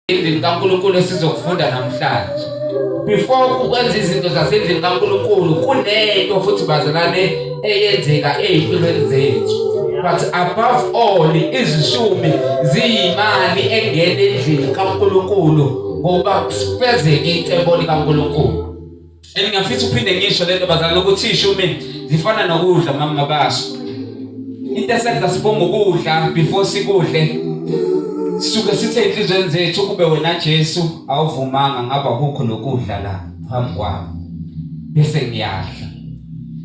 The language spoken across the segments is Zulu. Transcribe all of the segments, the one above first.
endlini kaNkulunkulu esizokufunda namhlanje. Before ukwenza izinto zasendlini kaNkulunkulu kunento futhi bazalwane eyenzeka ezimpilweni zethu. But above all izishumi ziyimali engena endlini kaNkulunkulu ngoba sifezeke icebo likaNkulunkulu. Engingafisa uphinde ngisho lento bazalwane ukuthi ishumi zifana nokudla mama basho. Into esenza sibonga ukudla before sikudle. Suke sithe inhlizweni zethu kube wena Jesu awuvumanga ngaba kukho lokudla la phambi kwami bese ngiyadla.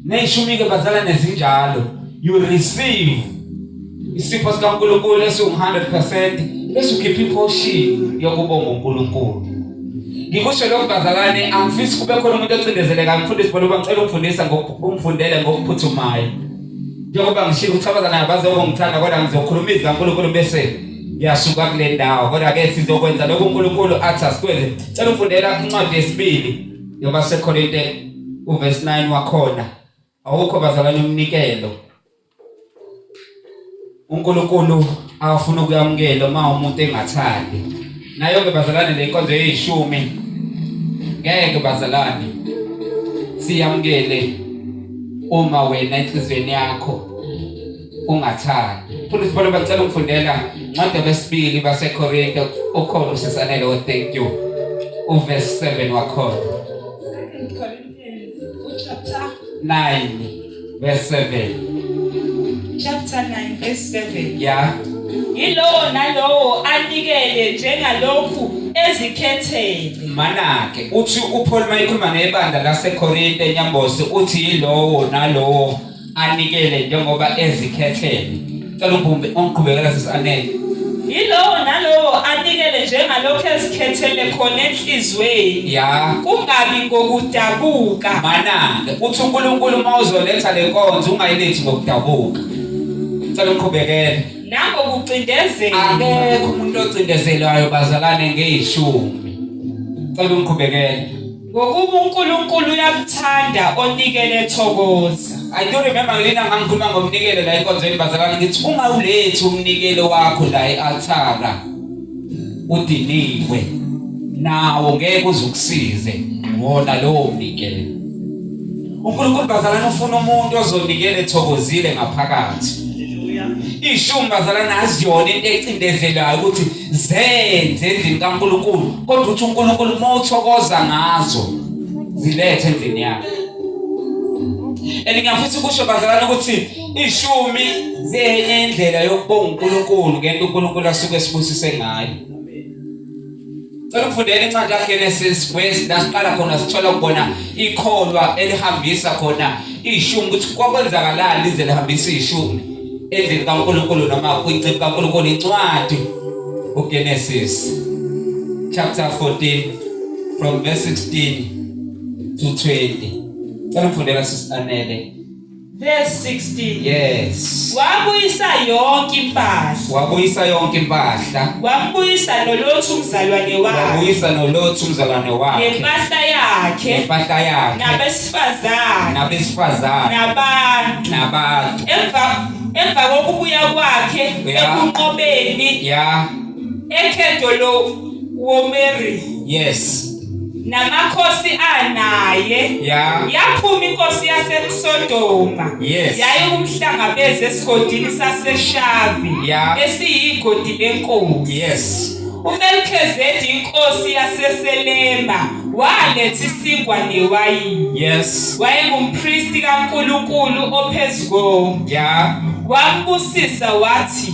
Neyishumi ke bazalwane zinjalo you receive isipho sikaNkulunkulu esu100% bese ukhipha iportion yokubonga uNkulunkulu. Ngikusho lokho bazalwane angifisi kube khona umuntu ocindezeleka ngifundise bona ngicela ukufundisa ngokufundele ngokuphuthumayo. Njengoba ngishilo ukuthi abazalwane bazongithanda kodwa ngizokhuluma kaNkulunkulu bese yasuka kule ndawo kodwa ke sizokwenza lokho uNkulunkulu athi asikwenze. Cela ufundela incwadi yesibili yabaseKorinte uverse 9 wakhona. Awukho bazalwane umnikelo. uNkulunkulu afuna ukuyamukela uma umuntu engathandi. Nayo ke bazalwane le nkonzo yeshumi ngeke bazalwane siyamukele uma wena enhlizweni yakho ungathandi. Futhi sibona bacela ukufundela incwadi yesibili baseKorinte ukholo sisanele thank you uverse 7 wakhona. 2 Corinthians chapter 9 verse 7. Chapter 9 verse 7. Yeah. Yilo nalo anikele njengalokhu ezikhethele. Manake uthi uPaul mayikhuluma nebandla laseKorinte enyambosi uthi yilowo nalowo anikele njengoba ezikhethele. Cela ungiqhubekela sisanele. Yilo nalo anikele njengalokhu ezikhethele khona enhlizweni. Yeah. Kungabi ngokudabuka. Manake uthi uNkulunkulu mawuzoletha lenkonzo ungayilethi ngokudabuka. Cela ungiqhubekele. Nango kucindezela. Akekho umuntu ocindezelwayo bazalane ngeyishumi. Cela ungiqhubekele. Ngokuba uNkulunkulu uyakuthanda onikele thokoza. I do remember ngilina ngangikhuluma ngomnikelo la enkonzweni bazalwane ngithi ungawulethi umnikelo wakho la ealtara udiniwe nawo ngeke uzukusize wona lowo mnikelo. uNkulunkulu bazalwane ufuna umuntu ozonikela ethokozile ngaphakathi. Ishumi bazalwane aziyona into ecindezelayo ukuthi zenze endlini kaNkulunkulu kodwa uthi uNkulunkulu mawuthokoza ngazo zilethe endlini yakhe. Ngiyafisa ukusho bazalwane ukuthi ishumi zenye indlela yokubonga uNkulunkulu ngento uNkulunkulu asuke esibusise ngayo. Cela ukufundela incwadi kaGenesis verse la siqala khona sithola ukubona ikholwa elihambisa khona ishumi ukuthi kwakwenzakalani ize lihambisa ishumi endlini kaNkulunkulu noma kwincebo kaNkulunkulu. Incwadi uGenesis chapter 14 from verse 16 to 20. Cela ukufundela sisanele. Verse 16. Yes. Wabuyisa yonke impahla. Wabuyisa yonke impahla. Wambuyisa nolothu umzalwane wakhe. Wabuyisa nolothu umzalwane wakhe. Nempahla yakhe. Nempahla yakhe. Nabesifazane. Nabesifazane. Nabantu. Emva kokubuya kwakhe ekunqobeni. Yeah. Ekhedolo woMeri. Yes. Namakhosi anaye. Yeah. Yaphuma inkosi yaseSodoma. Yes. Yayikumhlangabeza esigodini saseShavi. Yeah. Esiyigodi lenkosi. Yes. uMelkhizedeki inkosi yaseSelema waletha isinkwa newayini. Yes. Wayengumpristi kaNkulunkulu ophezulu. Yeah. Wambusisa wathi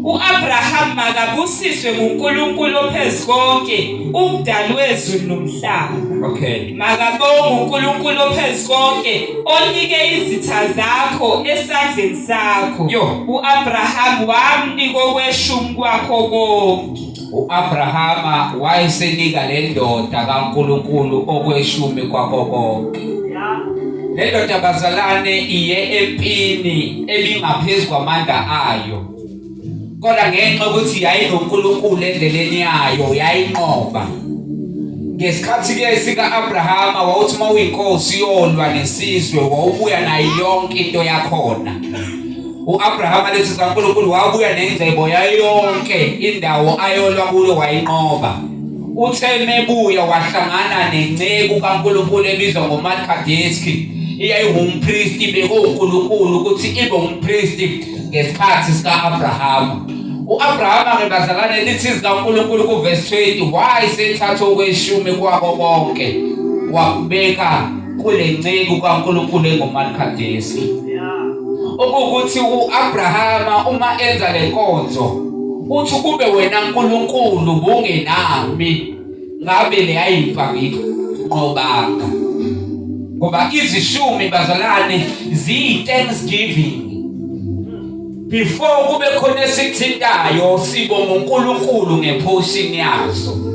uAbraham makabusiswe nguNkulunkulu ophezukonke umdali wezulu nomhlaba. Okay. Makabonge uNkulunkulu ophezukonke onike izitha zakho esandleni sakho. uAbraham wamnika okweshumi kwakho konke. uAbrahama wayesenika le ndoda kaNkulunkulu okweshumi kwakho konke. Le ndoda bazalane iye empini ebingaphezulu kwamandla ayo. Kodwa ngenxa ukuthi yayinoNkulunkulu endleleni yayo yayinqoba. Ngesikhathi ke sikaAbrahama wawuthi mawuyinkosi yolwa nesizwe wawubuya nayo yonke into yakhona. U-Abrahama lethi kaNkulunkulu wabuya nengcebo yayo yonke indawo ayolwa kuyo wayinqoba. Uthe mebuya wahlangana nenceku kaNkulunkulu ebizwa ngoMelkisedeki, iyayingumpristi bekuNkulunkulu ukuthi ibe umpristi ngesikhathi sika-Abrahama. U-Abrahama ke bazalwane lithi kaNkulunkulu kuverse 20 wayesethatha okweshumi kwabo bonke wakubeka kule nceku kaNkulunkulu engoMelkisedeki. Okukuthi u-Abrahama uma enza le nkonzo uthi kube wena uNkulunkulu bungenami ngabe le ayipha ngiqobanga. Ngoba izishumi bazalwane ziyi-thanksgiving. Before kube khona esithintayo sibonga uNkulunkulu ngeportion yazo.